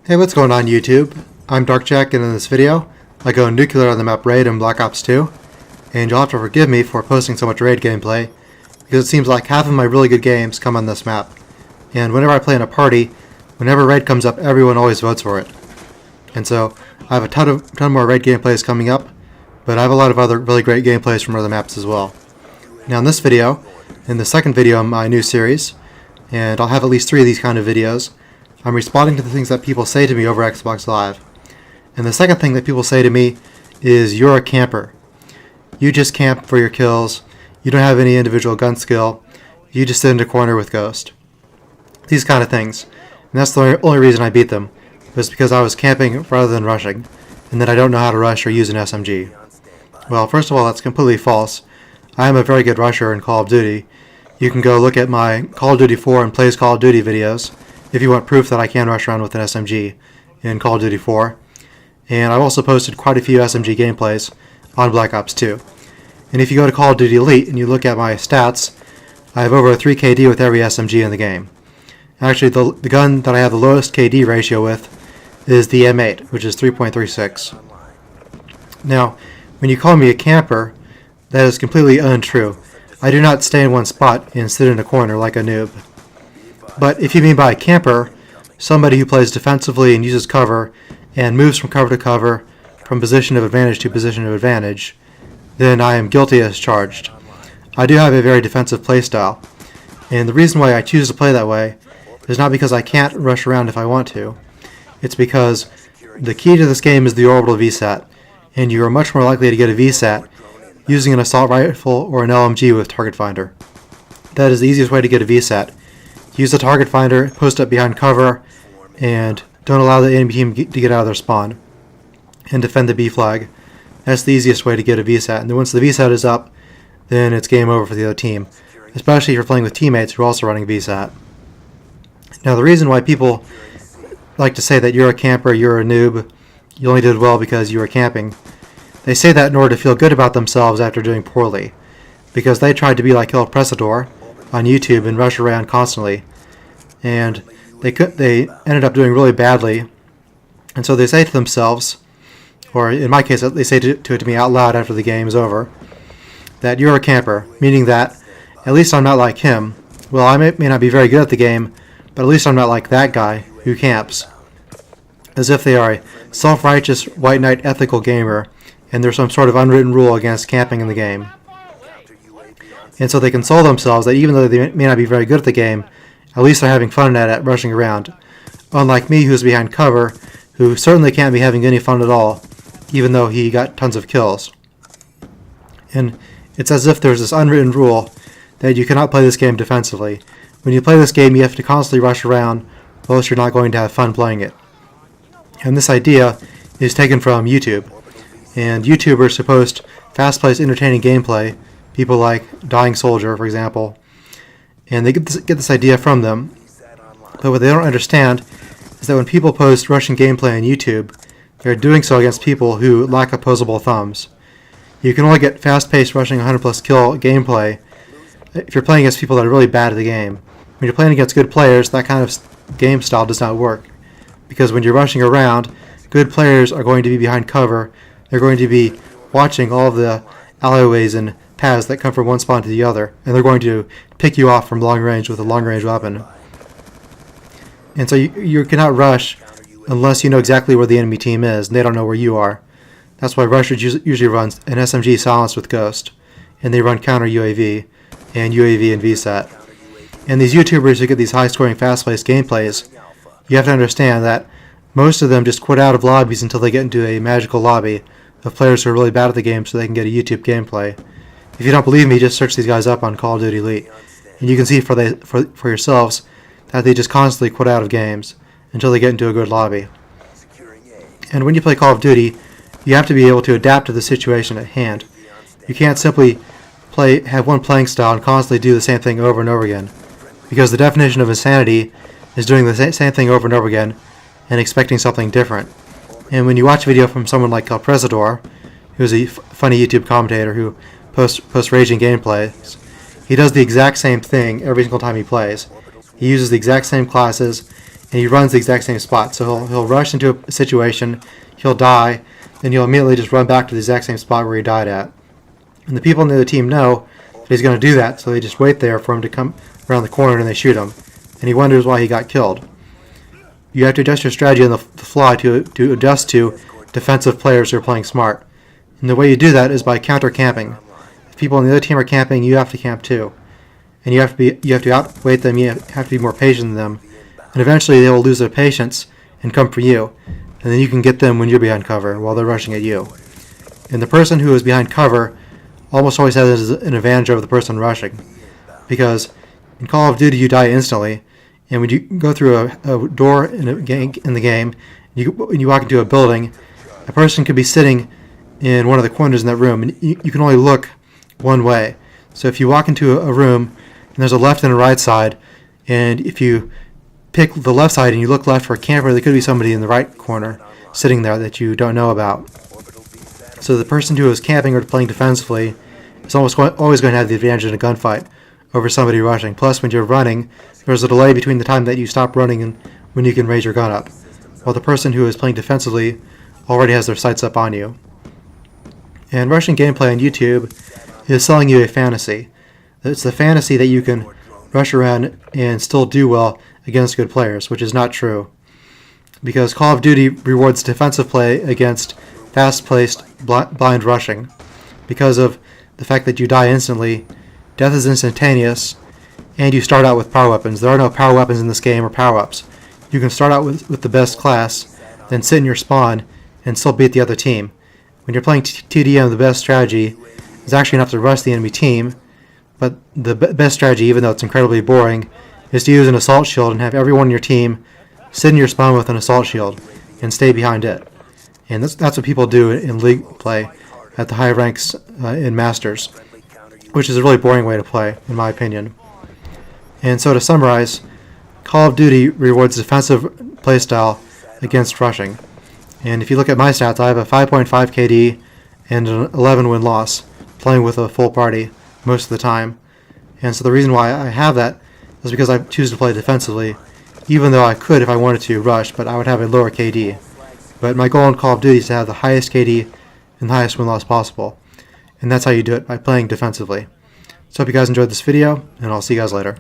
Hey, what's going on YouTube? I'm DarkJack, and in this video, I go nuclear on the map Raid in Black Ops 2, and you'll have to forgive me for posting so much Raid gameplay, because it seems like half of my really good games come on this map. And whenever I play in a party, whenever Raid comes up, everyone always votes for it. And so, I have a ton more Raid gameplays coming up, but I have a lot of other really great gameplays from other maps as well. Now in this video, in the second video in my new series, and I'll have at least 3 of these kind of videos, I'm responding to the things that people say to me over Xbox Live. And the second thing that people say to me is, you're a camper. You just camp for your kills. You don't have any individual gun skill. You just sit in a corner with Ghost. These kind of things. And that's the only reason I beat them, was because I was camping rather than rushing, and that I don't know how to rush or use an SMG. Well, first of all, that's completely false. I am a very good rusher in Call of Duty. You can go look at my Call of Duty 4 and Plays Call of Duty videos if you want proof that I can rush around with an SMG in Call of Duty 4. And I've also posted quite a few SMG gameplays on Black Ops 2. And if you go to Call of Duty Elite and you look at my stats, I have over a 3 KD with every SMG in the game. Actually, the gun that I have the lowest KD ratio with is the M8, which is 3.36. Now, when you call me a camper, that is completely untrue. I do not stay in one spot and sit in a corner like a noob. But if you mean by a camper, somebody who plays defensively and uses cover and moves from cover to cover, from position of advantage to position of advantage, then I am guilty as charged. I do have a very defensive playstyle, and the reason why I choose to play that way is not because I can't rush around if I want to. It's because the key to this game is the orbital VSAT, and you are much more likely to get a VSAT using an assault rifle or an LMG with target finder. That is the easiest way to get a VSAT. Use the target finder, post up behind cover, and don't allow the enemy team to get out of their spawn. And defend the B flag. That's the easiest way to get a VSAT. And then once the VSAT is up, then it's game over for the other team. Especially if you're playing with teammates who are also running VSAT. Now the reason why people like to say that you're a camper, you're a noob, you only did well because you were camping, they say that in order to feel good about themselves after doing poorly. Because they tried to be like El Presador on YouTube and rush around constantly, and they ended up doing really badly, and so they say to themselves, or in my case they say to me out loud after the game is over, that you're a camper, meaning that at least I'm not like him. Well, I may not be very good at the game, but at least I'm not like that guy who camps. As if they are a self-righteous white knight ethical gamer and there's some sort of unwritten rule against camping in the game. And so they console themselves that even though they may not be very good at the game, at least they're having fun at it, rushing around. Unlike me, who's behind cover, who certainly can't be having any fun at all, even though he got tons of kills. And it's as if there's this unwritten rule that you cannot play this game defensively. When you play this game, you have to constantly rush around, or else you're not going to have fun playing it. And this idea is taken from YouTube. And YouTubers who post fast-paced, entertaining gameplay, people like Dying Soldier, for example, and they get this idea from them. But what they don't understand is that when people post rushing gameplay on YouTube, they're doing so against people who lack opposable thumbs. You can only get fast-paced, rushing 100-plus kill gameplay if you're playing against people that are really bad at the game. When you're playing against good players, that kind of game style does not work. Because when you're rushing around, good players are going to be behind cover. They're going to be watching all of the alleyways and paths that come from one spawn to the other, and they're going to pick you off from long range with a long range weapon. And so you cannot rush unless you know exactly where the enemy team is, and they don't know where you are. That's why rushers usually run an SMG silenced with Ghost, and they run counter UAV and UAV and VSAT. And these YouTubers who get these high-scoring, fast-paced gameplays, you have to understand that most of them just quit out of lobbies until they get into a magical lobby of players who are really bad at the game so they can get a YouTube gameplay. If you don't believe me, just search these guys up on Call of Duty Elite, and you can see for yourselves that they just constantly quit out of games until they get into a good lobby. And when you play Call of Duty, you have to be able to adapt to the situation at hand. You can't simply have one playing style and constantly do the same thing over and over again, because the definition of insanity is doing the same thing over and over again and expecting something different. And when you watch a video from someone like El Presador, who's a funny YouTube commentator who posts raging gameplays, he does the exact same thing every single time he plays. He uses the exact same classes, and he runs the exact same spot. So he'll rush into a situation, he'll die, then he'll immediately just run back to the exact same spot where he died at. And the people on the other team know that he's going to do that, so they just wait there for him to come around the corner and they shoot him. And he wonders why he got killed. You have to adjust your strategy on the fly to adjust to defensive players who are playing smart. And the way you do that is by counter-camping. If people on the other team are camping, you have to camp too. And you have to outweight them, you have to be more patient than them. And eventually they will lose their patience and come for you. And then you can get them when you're behind cover while they're rushing at you. And the person who is behind cover almost always has an advantage over the person rushing. Because in Call of Duty you die instantly, and when you go through a door in the game, when you walk into a building, a person could be sitting in one of the corners in that room, and you can only look one way. So if you walk into a room, and there's a left and a right side, and if you pick the left side and you look left for a camper, there could be somebody in the right corner sitting there that you don't know about. So the person who is camping or playing defensively is always going to have the advantage in a gunfight over somebody rushing. Plus, when you're running, there's a delay between the time that you stop running and when you can raise your gun up, while the person who is playing defensively already has their sights up on you. And rushing gameplay on YouTube is selling you a fantasy. It's the fantasy that you can rush around and still do well against good players, which is not true. Because Call of Duty rewards defensive play against fast-paced blind rushing. Because of the fact that you die instantly, death is instantaneous, and you start out with power weapons. There are no power weapons in this game or power-ups. You can start out with the best class, then sit in your spawn, and still beat the other team. When you're playing TDM, the best strategy is actually not to rush the enemy team, but the best strategy, even though it's incredibly boring, is to use an assault shield and have everyone in your team sit in your spawn with an assault shield and stay behind it. And that's what people do in League play at the high ranks in Masters, which is a really boring way to play, in my opinion. And so to summarize, Call of Duty rewards defensive playstyle against rushing. And if you look at my stats, I have a 5.5 KD and an 11 win-loss, playing with a full party most of the time. And so the reason why I have that is because I choose to play defensively, even though I could, if I wanted to, rush, but I would have a lower KD. But my goal in Call of Duty is to have the highest KD and the highest win-loss possible. And that's how you do it, by playing defensively. So I hope you guys enjoyed this video, and I'll see you guys later.